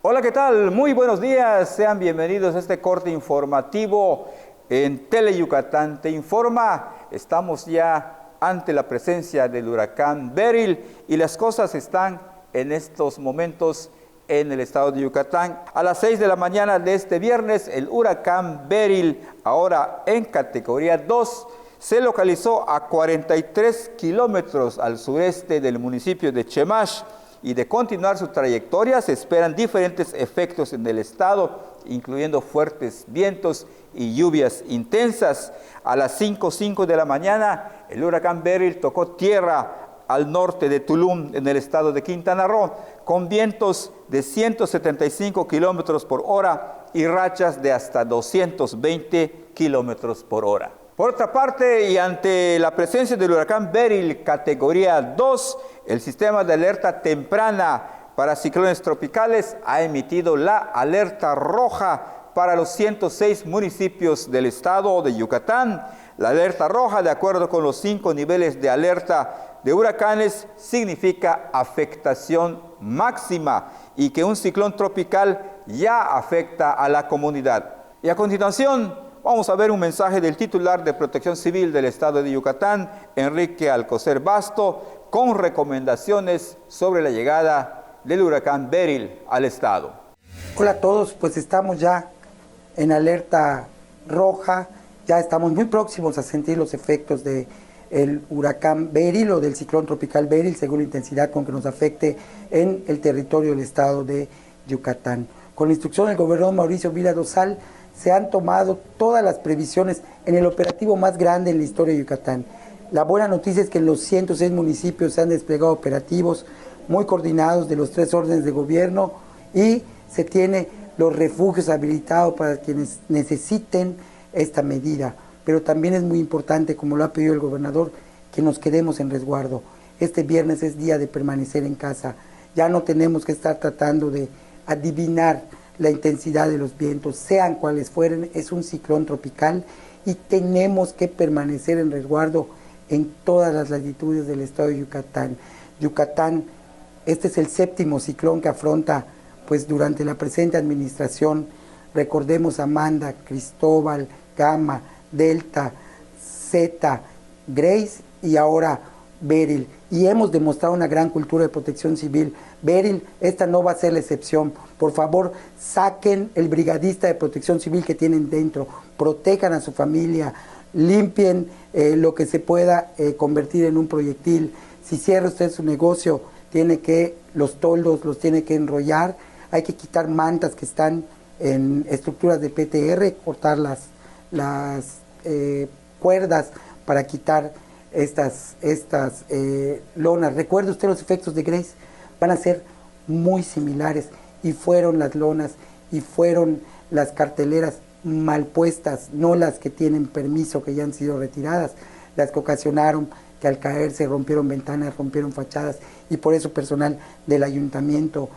Hola, ¿qué tal? Muy buenos días. Sean bienvenidos a este corte informativo en Tele Yucatán. Te informa, estamos ya ante la presencia del huracán Beryl y las cosas están en estos momentos en el estado de Yucatán. A las 6 de la mañana de este viernes, el huracán Beryl, ahora en categoría 2, se localizó a 43 kilómetros al sureste del municipio de Chemash. Y de continuar su trayectoria, se esperan diferentes efectos en el estado, incluyendo fuertes vientos y lluvias intensas. A las 5:05 de la mañana, el huracán Beryl tocó tierra al norte de Tulum, en el estado de Quintana Roo, con vientos de 175 kilómetros por hora y rachas de hasta 220 kilómetros por hora. Por otra parte, y ante la presencia del huracán Beryl categoría 2, el sistema de alerta temprana para ciclones tropicales ha emitido la alerta roja para los 106 municipios del estado de Yucatán. La alerta roja, de acuerdo con los 5 niveles de alerta de huracanes, significa afectación máxima y que un ciclón tropical ya afecta a la comunidad. Y a continuación, vamos a ver un mensaje del titular de Protección Civil del estado de Yucatán, Enrique Alcocer Basto, con recomendaciones sobre la llegada del huracán Beryl al estado. Hola a todos, pues estamos ya en alerta roja, ya estamos muy próximos a sentir los efectos del huracán Beryl o del ciclón tropical Beryl, según la intensidad con que nos afecte en el territorio del estado de Yucatán. Con la instrucción del gobernador Mauricio Vila Dosal, se han tomado todas las previsiones en el operativo más grande en la historia de Yucatán. La buena noticia es que en los 106 municipios se han desplegado operativos muy coordinados de los 3 órdenes de gobierno y se tiene los refugios habilitados para quienes necesiten esta medida. Pero también es muy importante, como lo ha pedido el gobernador, que nos quedemos en resguardo. Este viernes es día de permanecer en casa. Ya no tenemos que estar tratando de adivinar la intensidad de los vientos, sean cuales fueren. Es un ciclón tropical y tenemos que permanecer en resguardo en todas las latitudes del estado de Yucatán. Yucatán, este es el 7º ciclón que afronta pues durante la presente administración. Recordemos Amanda, Cristóbal, Gama, Delta, Zeta, Grace y ahora Beryl. Y hemos demostrado una gran cultura de protección civil. Beryl, esta no va a ser la excepción. Por favor, saquen el brigadista de protección civil que tienen dentro, protejan a su familia, limpien lo que se pueda convertir en un proyectil. Si cierra usted su negocio, los toldos los tiene que enrollar, hay que quitar mantas que están en estructuras de PTR, cortar las cuerdas para quitar estas lonas. Recuerde usted los efectos de Grace, van a ser muy similares, y fueron las lonas y fueron las carteleras mal puestas, no las que tienen permiso, que ya han sido retiradas, las que ocasionaron que al caerse rompieron ventanas, rompieron fachadas, y por eso personal del ayuntamiento,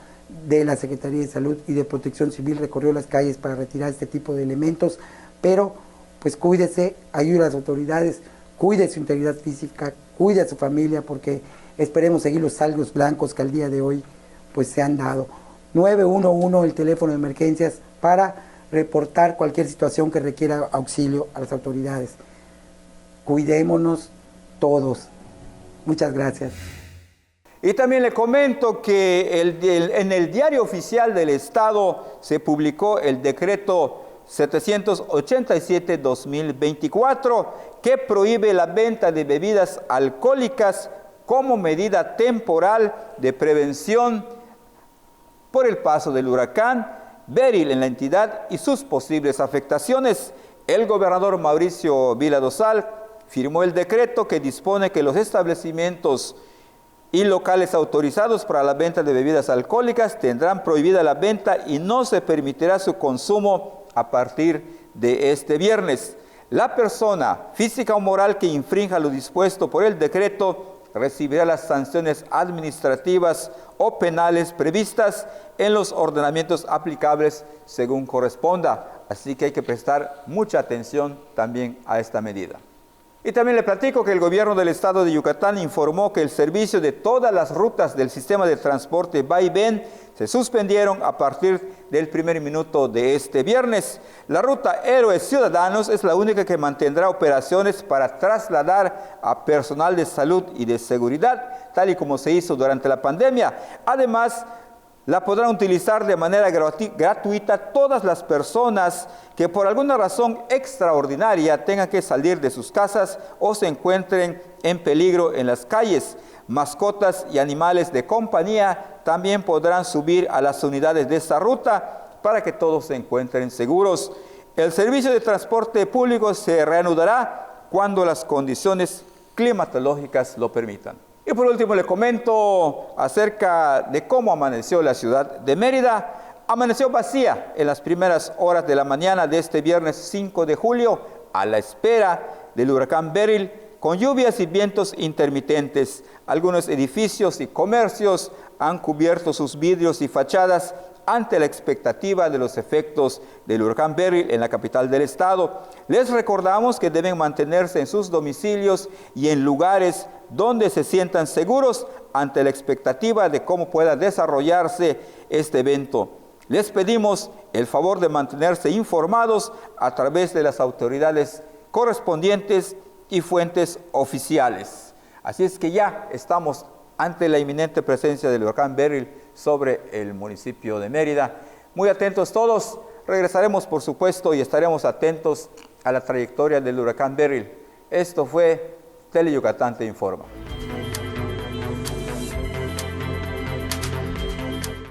de la Secretaría de Salud y de Protección Civil recorrió las calles para retirar este tipo de elementos. Pero pues cuídese, ayude a las autoridades, cuide su integridad física, cuide a su familia, porque esperemos seguir los saldos blancos que al día de hoy pues se han dado. 911, el teléfono de emergencias para reportar cualquier situación que requiera auxilio a las autoridades. Cuidémonos todos. Muchas gracias. Y también le comento que en el Diario Oficial del Estado se publicó el decreto 787-2024 que prohíbe la venta de bebidas alcohólicas como medida temporal de prevención por el paso del huracán Beryl en la entidad y sus posibles afectaciones. El gobernador Mauricio Vila Dosal firmó el decreto que dispone que los establecimientos y locales autorizados para la venta de bebidas alcohólicas tendrán prohibida la venta y no se permitirá su consumo a partir de este viernes. La persona física o moral que infrinja lo dispuesto por el decreto recibirá las sanciones administrativas o penales previstas en los ordenamientos aplicables según corresponda. Así que hay que prestar mucha atención también a esta medida. Y también le platico que el gobierno del estado de Yucatán informó que el servicio de todas las rutas del sistema de transporte va y ven se suspendieron a partir del primer minuto de este viernes. La ruta Héroes Ciudadanos es la única que mantendrá operaciones para trasladar a personal de salud y de seguridad, tal y como se hizo durante la pandemia. Además, la podrán utilizar de manera gratuita todas las personas que por alguna razón extraordinaria tengan que salir de sus casas o se encuentren en peligro en las calles. Mascotas y animales de compañía también podrán subir a las unidades de esta ruta para que todos se encuentren seguros. El servicio de transporte público se reanudará cuando las condiciones climatológicas lo permitan. Y por último le comento acerca de cómo amaneció la ciudad de Mérida. Amaneció vacía en las primeras horas de la mañana de este viernes 5 de julio a la espera del huracán Beryl, con lluvias y vientos intermitentes. Algunos edificios y comercios han cubierto sus vidrios y fachadas ante la expectativa de los efectos del huracán Beryl en la capital del estado. Les recordamos que deben mantenerse en sus domicilios y en lugares donde se sientan seguros ante la expectativa de cómo pueda desarrollarse este evento. Les pedimos el favor de mantenerse informados a través de las autoridades correspondientes y fuentes oficiales. Así es que ya estamos ante la inminente presencia del huracán Beryl sobre el municipio de Mérida. Muy atentos todos, regresaremos por supuesto y estaremos atentos a la trayectoria del huracán Beryl. Esto fue Tele Yucatán Te Informa.